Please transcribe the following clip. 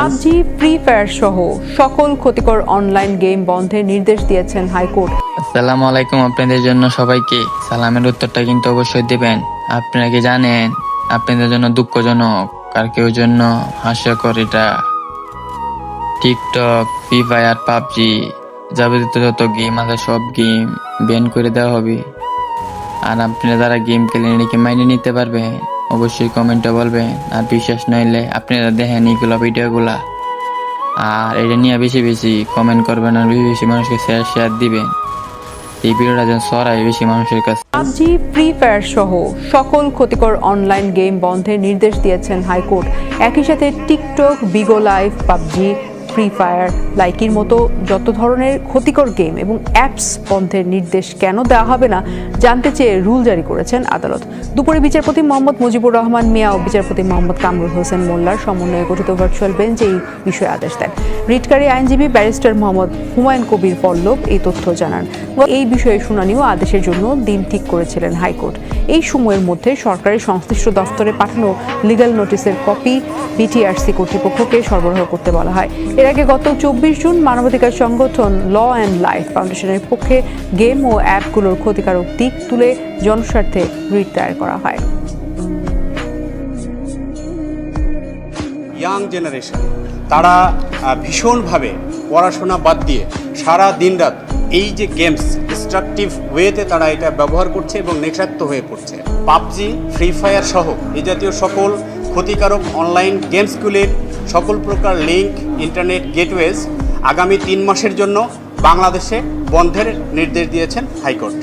PUBG, Free fire সহ সকল ক্ষতিকর অনলাইন গেম বন্ধের নির্দেশ দিয়েছেন হাইকোর্ট। আসসালামু আলাইকুম। আপনাদের জন্য সবাইকে সালামের উত্তরটা কিন্তু অবশ্যই দেবেন। আপনারা কি জানেন আপনাদের জন্য দুঃখজনক, আর কেউ জন্য হাস্যকর, এটা টিকটক, ফ্রি ফায়ার, পাবজি যাবতীয় যত গেম আছে সব গেম ব্যান করে দেওয়া হবে। আর আপনারা যারা গেম খেলেন এটা কি মাইনে নিতে পারবেন? অবশ্যই কমেন্টে বলবেন। আর বিশ্বাস নইলে আপনারা দেখেন এইগুলা ভিডিওগুলা, আর এটা নিয়ে বেশি বেশি কমেন্ট করবেন আর বেশি বেশি মানুষকে শেয়ার দিবেন। এই ভিডিওটা যেন ছড়ায় বেশি মানুষের কাছে। পাবজি, ফ্রি ফায়ার সহ সকল ক্ষতিকর অনলাইন গেম বন্ধের নির্দেশ দিয়েছেন হাইকোর্ট। একই সাথে TikTok, Bigo Live, PUBG, Free Fire, লাইকির মতো যত ধরনের ক্ষতিকর গেম এবং অ্যাপস বন্ধের নির্দেশ কেন দেওয়া হবে না জানতে চেয়ে রুল জারি করেছেন আদালত। দুপুরে বিচারপতি মোহাম্মদ মুজিবুর রহমান মিয়া ও বিচারপতি মোহাম্মদ কামরুল হোসেন মোল্লার সমন্বয়ে গঠিত ভার্চুয়াল বেঞ্চ এই বিষয়ে আদেশ দেন। রিটকারী আইনজীবী ব্যারিস্টার মোহাম্মদ হুমায়ুন কবির পল্লব এই তথ্য জানান। এই বিষয়ে শুনানি ও আদেশের জন্য দিন ঠিক করেছিলেন হাইকোর্ট। এই সময়ের মধ্যে সরকারি সংশ্লিষ্ট দফতরে পাঠানো লিগ্যাল নোটিশের কপি বিটিআরসি কর্তৃপক্ষকে সরবরাহ করতে বলা হয়। এর আগে গত 24 জুন মানবাধিকার সংগঠন ল অ্যান্ড লাইফ ফাউন্ডেশনের পক্ষে গেম ও অ্যাপগুলোর ক্ষতিকারক দিক তুলে জনস্বার্থে রিট দায়ের করা হয়। ইয়াং জেনারেশন তারা ভীষণভাবে পড়াশোনা বাদ দিয়ে সারা দিনরাত এই যে গেমস ডিস্ট্রাকটিভ ওয়েতে তারা এটা ব্যবহার করছে এবং নেশাক্ত হয়ে পড়ছে। পাবজি, ফ্রি ফায়ার সহ এই জাতীয় সকল ক্ষতিকারক অনলাইন গেমসগুলির সকল প্রকার লিঙ্ক, ইন্টারনেট গেটওয়েজ আগামী 3 মাসের জন্য বাংলাদেশে বন্ধের নির্দেশ দিয়েছেন হাইকোর্ট।